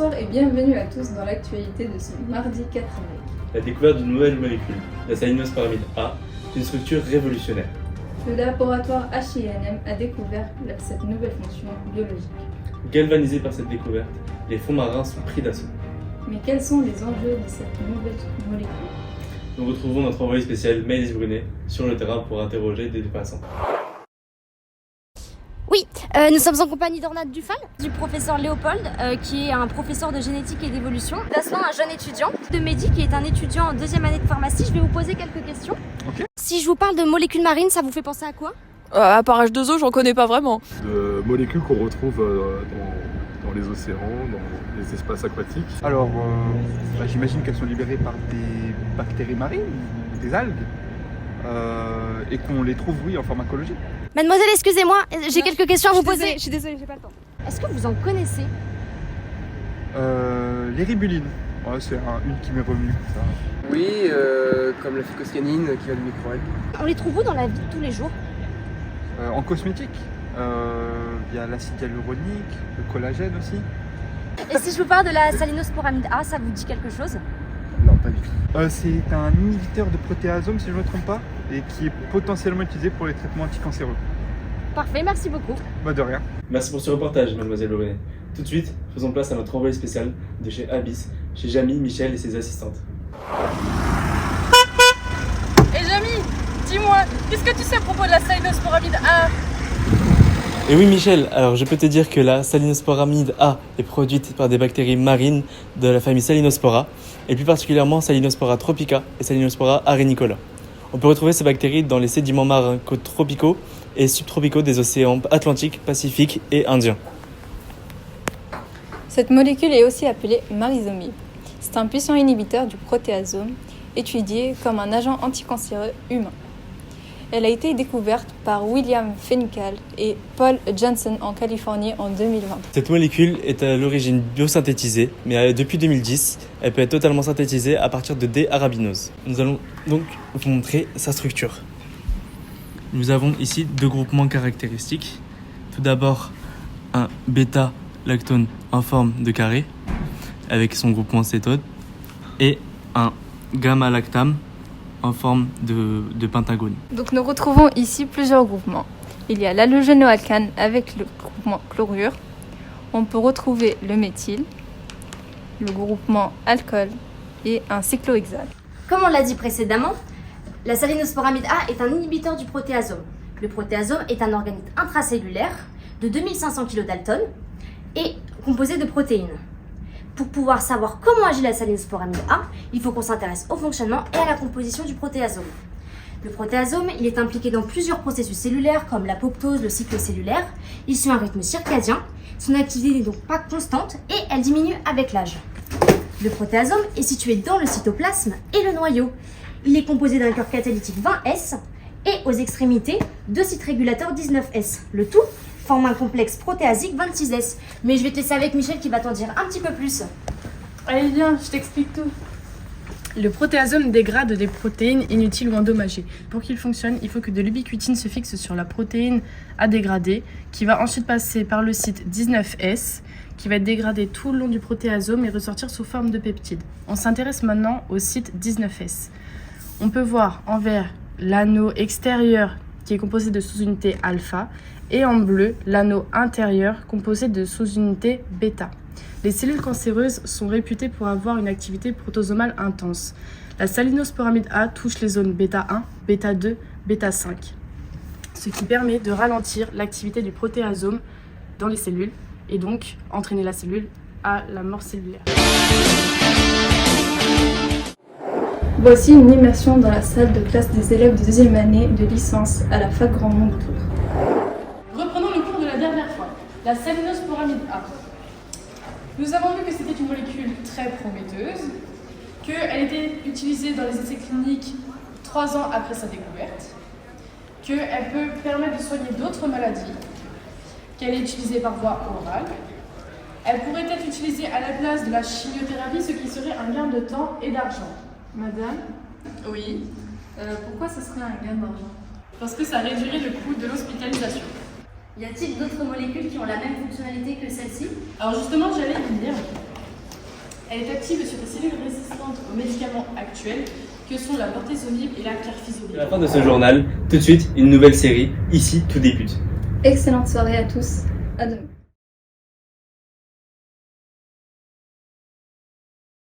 Bonsoir et bienvenue à tous dans l'actualité de ce mardi 4 mai. La découverte d'une nouvelle molécule, la salinosparamide A, est une structure révolutionnaire. Le laboratoire HINM a découvert cette nouvelle fonction biologique. Galvanisés par cette découverte, les fonds marins sont pris d'assaut. Mais quels sont les enjeux de cette nouvelle molécule? Nous retrouvons notre envoyé spécial Maëlys Brunet sur le terrain pour interroger des passants. Oui, nous sommes en compagnie d'Ornade Dufal, du professeur Léopold, qui est un professeur de génétique et d'évolution. D'Aslan, un jeune étudiant de Mehdi, qui est un étudiant en deuxième année de pharmacie. Je vais vous poser quelques questions. Ok. Si je vous parle de molécules marines, ça vous fait penser à quoi? À part H2O, j'en connais pas vraiment. De molécules qu'on retrouve dans les océans, dans les espaces aquatiques. Alors, j'imagine qu'elles sont libérées par des bactéries marines, ou des algues, et qu'on les trouve, oui, en pharmacologie. Mademoiselle, excusez-moi, j'ai quelques questions à vous poser. Je suis désolée, j'ai pas le temps. Est-ce que vous en connaissez? Les ribulines, ouais, c'est une qui m'est revenue. Ça. Oui, comme la phycoscanine qui va du microalgue. On les trouve où dans la vie de tous les jours? En cosmétique, il y a l'acide hyaluronique, le collagène aussi. Et si je vous parle de la salinosparamide A, ça vous dit quelque chose? Non, pas du tout. C'est un inhibiteur de protéasome, si je ne me trompe pas, et qui est potentiellement utilisé pour les traitements anticancéreux. Parfait, merci beaucoup. Bah de rien. Merci pour ce reportage, mademoiselle Brunet. Tout de suite, faisons place à notre envoyé spécial de chez Abyss, chez Jamy, Michel et ses assistantes. Et Jamy, dis-moi, qu'est-ce que tu sais à propos de la salinosparamide A? Et oui Michel, alors je peux te dire que la salinosparamide A est produite par des bactéries marines de la famille Salinospora, et plus particulièrement Salinospora tropica et Salinospora arenicola. On peut retrouver ces bactéries dans les sédiments marins tropicaux et subtropicaux des océans Atlantique, Pacifique et Indien. Cette molécule est aussi appelée marizomib. C'est un puissant inhibiteur du protéasome, étudié comme un agent anticancéreux humain. Elle a été découverte par William Fennikel et Paul Johnson en Californie en 2020. Cette molécule est à l'origine biosynthétisée, mais depuis 2010, elle peut être totalement synthétisée à partir de D-arabinose. Nous allons donc vous montrer sa structure. Nous avons ici deux groupements caractéristiques. Tout d'abord, un bêta-lactone en forme de carré, avec son groupement cétone, et un gamma-lactame en forme de pentagone. Donc nous retrouvons ici plusieurs groupements. Il y a l'halogénoalcane avec le groupement chlorure. On peut retrouver le méthyle, le groupement alcool et un cyclohexane. Comme on l'a dit précédemment, la salinosparamide A est un inhibiteur du protéasome. Le protéasome est un organite intracellulaire de 2500 kilodaltons et composé de protéines. Pour pouvoir savoir comment agit la salinosparamide A, il faut qu'on s'intéresse au fonctionnement et à la composition du protéasome. Le protéasome, il est impliqué dans plusieurs processus cellulaires comme l'apoptose, le cycle cellulaire. Il suit un rythme circadien, son activité n'est donc pas constante et elle diminue avec l'âge. Le protéasome est situé dans le cytoplasme et le noyau. Il est composé d'un cœur catalytique 20S et aux extrémités, deux sites régulateurs 19S. Le tout forme un complexe protéasique 26S. Mais je vais te laisser avec Michel qui va t'en dire un petit peu plus. Allez viens, je t'explique tout. Le protéasome dégrade des protéines inutiles ou endommagées. Pour qu'il fonctionne, il faut que de l'ubiquitine se fixe sur la protéine à dégrader, qui va ensuite passer par le site 19S, qui va être dégradé tout le long du protéasome et ressortir sous forme de peptides. On s'intéresse maintenant au site 19S. On peut voir en vert l'anneau extérieur qui est composé de sous-unités alpha, et en bleu, l'anneau intérieur composé de sous-unités bêta. Les cellules cancéreuses sont réputées pour avoir une activité protosomale intense. La salinosparamide A touche les zones bêta 1, bêta 2, bêta 5, ce qui permet de ralentir l'activité du protéasome dans les cellules et donc entraîner la cellule à la mort cellulaire. Voici une immersion dans la salle de classe des élèves de deuxième année de licence à la Fac Grand Monde Tours. Reprenons le cours de la dernière fois, la salinosparamide A. Nous avons vu que c'était une molécule très prometteuse, qu'elle était utilisée dans les essais cliniques 3 ans après sa découverte, qu'elle peut permettre de soigner d'autres maladies, qu'elle est utilisée par voie orale. Elle pourrait être utilisée à la place de la chimiothérapie, ce qui serait un gain de temps et d'argent. Madame, Oui, pourquoi ce serait un gain d'argent? parce que ça réduirait le coût de l'hospitalisation. Y a-t-il d'autres molécules qui ont la même fonctionnalité que celle-ci? Alors justement, j'allais y venir. Elle est active sur des cellules résistantes aux médicaments actuels que sont la bortezomib et la carfizomib. À la fin de ce journal, tout de suite, une nouvelle série. Ici, tout débute. Excellente soirée à tous. À demain.